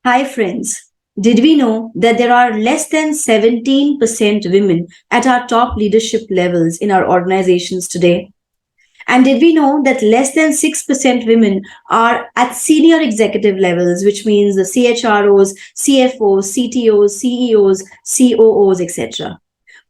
Hi, friends. Did we know that there are less than 17% women at our top leadership levels in our organizations today? And did we know that less than 6% women are at senior executive levels, which means the CHROs, CFOs, CTOs, CEOs, COOs, etc.?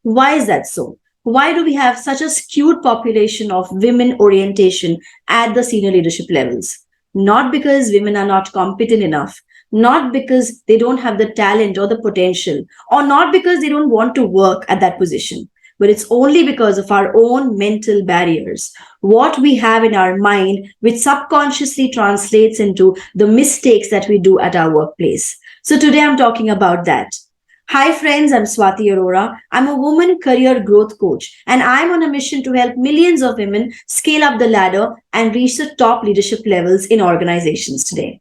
Why is that so? Why do we have such a skewed population of women orientation at the senior leadership levels? Not because women are not competent enough, not because they don't have the talent or the potential, or not because they don't want to work at that position, but it's only because of our own mental barriers, what we have in our mind, which subconsciously translates into the mistakes that we do at our workplace. So today I'm talking about that. Hi, friends, I'm Swati Arora. I'm a woman career growth coach, and I'm on a mission to help millions of women scale up the ladder and reach the top leadership levels in organizations today.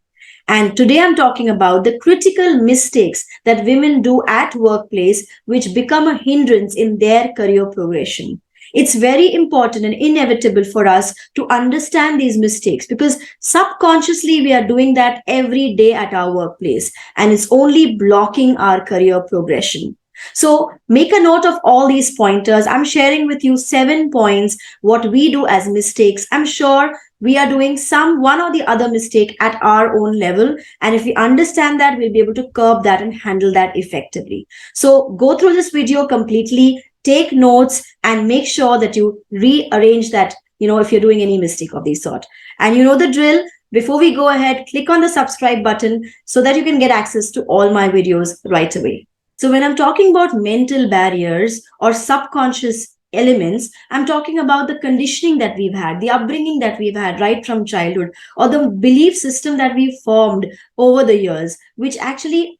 And today I'm talking about the critical mistakes that women do at workplace which become a hindrance in their career progression. It's very important and inevitable for us to understand these mistakes because subconsciously we are doing that every day at our workplace and it's only blocking our career progression. So make a note of all these pointers. I'm sharing with you 7 points what we do as mistakes. I'm sure we are doing some one or the other mistake at our own level, and if we understand that, we'll be able to curb that and handle that effectively. So go through this video completely, take notes, and make sure that you rearrange that, if you're doing any mistake of this sort. And you know the drill. Before we go ahead, click on the subscribe button so that you can get access to all my videos right away. So when I'm talking about mental barriers or subconscious elements, I'm talking about the conditioning that we've had, the upbringing that we've had right from childhood, or the belief system that we've formed over the years, which actually,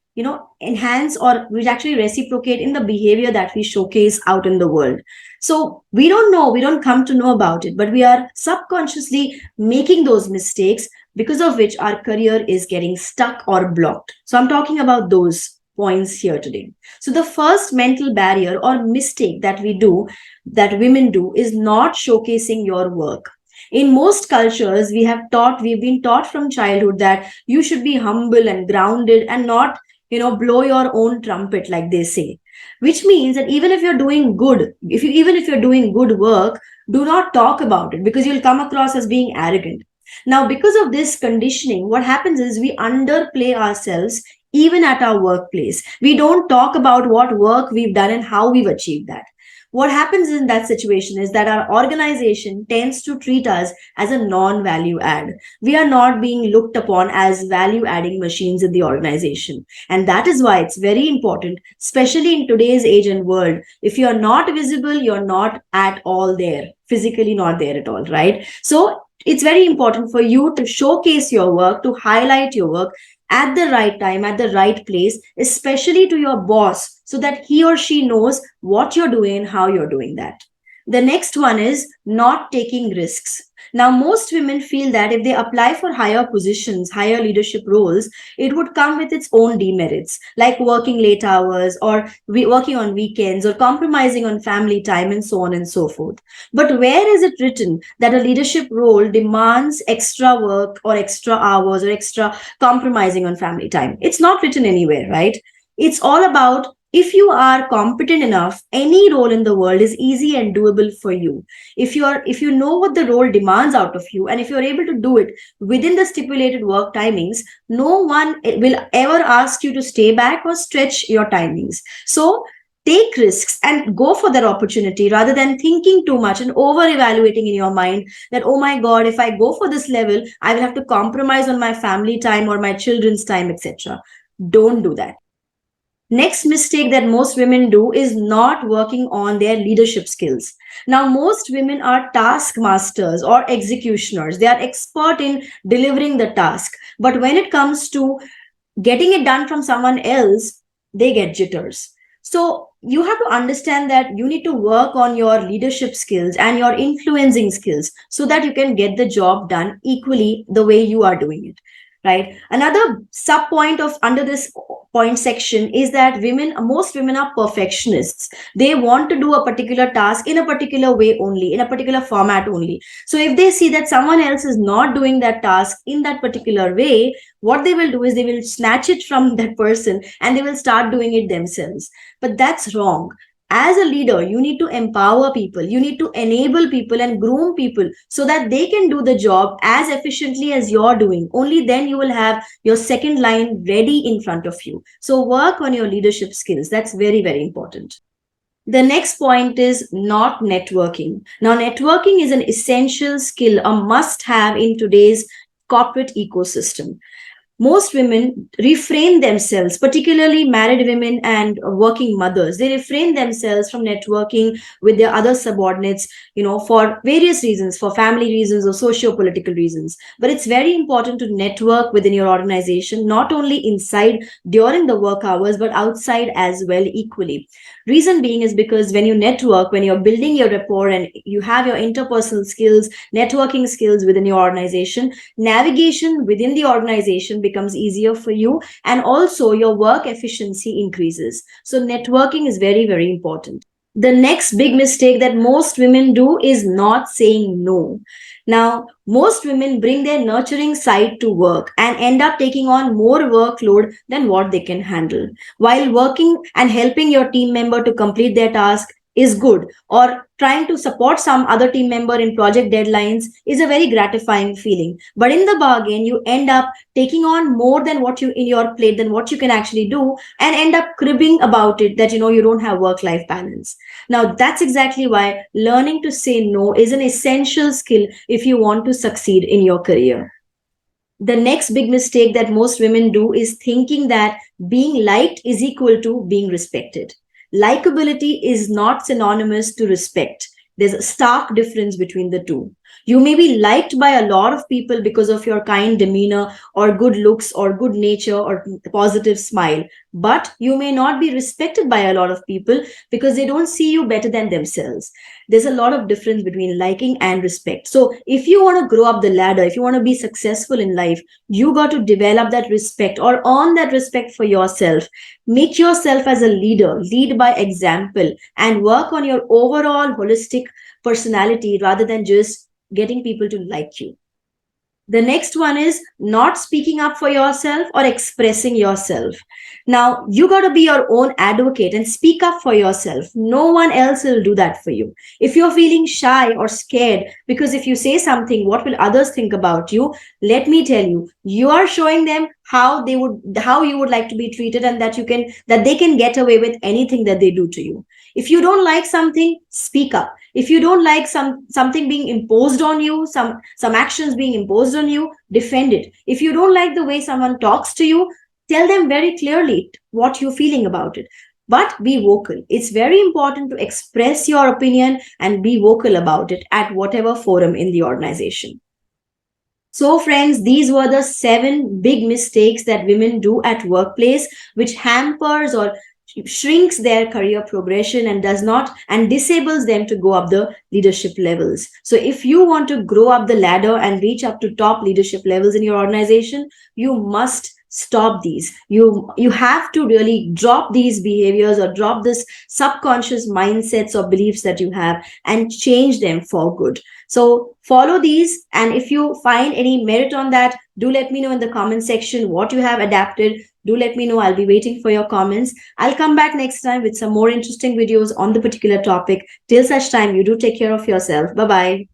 enhance or which actually reciprocate in the behavior that we showcase out in the world. So we don't know, we don't come to know about it, but we are subconsciously making those mistakes because of which our career is getting stuck or blocked. So I'm talking about those points here today. So the first mental barrier or mistake that we do, that women do, is not showcasing your work. In most cultures, we've been taught from childhood that you should be humble and grounded and not, blow your own trumpet, like they say. Which means that even if you're doing good, even if you're doing good work, do not talk about it because you'll come across as being arrogant. Now, because of this conditioning, what happens is we underplay ourselves even at our workplace. We don't talk about what work we've done and how we've achieved that. What happens in that situation is that our organization tends to treat us as a non value add. We are not being looked upon as value adding machines in the organization. And that is why it's very important, especially in today's age and world. If you're not visible, you're not at all there, physically not there at all, right? So it's very important for you to showcase your work, to highlight your work at the right time, at the right place, especially to your boss, so that he or she knows what you're doing and how you're doing that. The next one is not taking risks. Now, most women feel that if they apply for higher positions, higher leadership roles, it would come with its own demerits, like working late hours or working on weekends or compromising on family time and so on and so forth. But where is it written that a leadership role demands extra work or extra hours or extra compromising on family time? It's not written anywhere, right? It's all about if you are competent enough, any role in the world is easy and doable for you. If you know what the role demands out of you, and if you're able to do it within the stipulated work timings, no one will ever ask you to stay back or stretch your timings. So take risks and go for that opportunity rather than thinking too much and over evaluating in your mind that, oh my god, if I go for this level, I will have to compromise on my family time or my children's time, etc. Don't do that. Next mistake that most women do is not working on their leadership skills. Now, most women are taskmasters or executioners. They are expert in delivering the task. But when it comes to getting it done from someone else, they get jitters. So you have to understand that you need to work on your leadership skills and your influencing skills so that you can get the job done equally the way you are doing it. Right. Another sub point of under this point section is that most women are perfectionists. They want to do a particular task in a particular way only, in a particular format only. So if they see that someone else is not doing that task in that particular way, what they will do is they will snatch it from that person and they will start doing it themselves. But that's wrong. As a leader, you need to empower people, you need to enable people and groom people so that they can do the job as efficiently as you're doing. Only then you will have your second line ready in front of you. So work on your leadership skills. That's very, very important. The next point is not networking. Now, networking is an essential skill, a must have in today's corporate ecosystem. Most women refrain themselves, particularly married women and working mothers. They refrain themselves from networking with their other subordinates, for various reasons, for family reasons or socio-political reasons. But it's very important to network within your organization, not only inside during the work hours, but outside as well equally. Reason being is because when you network, when you're building your rapport and you have your interpersonal skills, networking skills within your organization, navigation within the organization becomes easier for you, and also your work efficiency increases. So networking is very, very important. The next big mistake that most women do is not saying no. Now, most women bring their nurturing side to work and end up taking on more workload than what they can handle. While working and helping your team member to complete their task is good, or trying to support some other team member in project deadlines is a very gratifying feeling. But in the bargain, you end up taking on more than what you in your plate than what you can actually do, and end up cribbing about it that you don't have work life balance. Now, that's exactly why learning to say no is an essential skill if you want to succeed in your career. The next big mistake that most women do is thinking that being liked is equal to being respected. Likability is not synonymous to respect. There's a stark difference between the two. You may be liked by a lot of people because of your kind demeanor or good looks or good nature or positive smile, but you may not be respected by a lot of people because they don't see you better than themselves. There's a lot of difference between liking and respect. So if you want to grow up the ladder, if you want to be successful in life, you got to develop that respect or earn that respect for yourself. Make yourself as a leader, lead by example, and work on your overall holistic personality rather than just getting people to like you. The next one is not speaking up for yourself or expressing yourself. Now, you got to be your own advocate and speak up for yourself. No one else will do that for you. If you're feeling shy or scared because if you say something, what will others think about you? Let me tell you, you are showing them how you would like to be treated, and that they can get away with anything that they do to you. If you don't like something, speak up. If you don't like something being imposed on you, some actions being imposed on you, defend it. If you don't like the way someone talks to you, tell them very clearly what you're feeling about it. But be vocal. It's very important to express your opinion and be vocal about it at whatever forum in the organization. So friends, these were the 7 big mistakes that women do at workplace, which hampers or shrinks their career progression and disables them to go up the leadership levels. So if you want to grow up the ladder and reach up to top leadership levels in your organization, you must stop these. You have to really drop these behaviors or drop this subconscious mindsets or beliefs that you have and change them for good. So follow these, and if you find any merit on that, do let me know in the comment section what you have adapted. Do let me know. I'll be waiting for your comments. I'll come back next time with some more interesting videos on the particular topic. Till such time, you do take care of yourself. Bye-bye.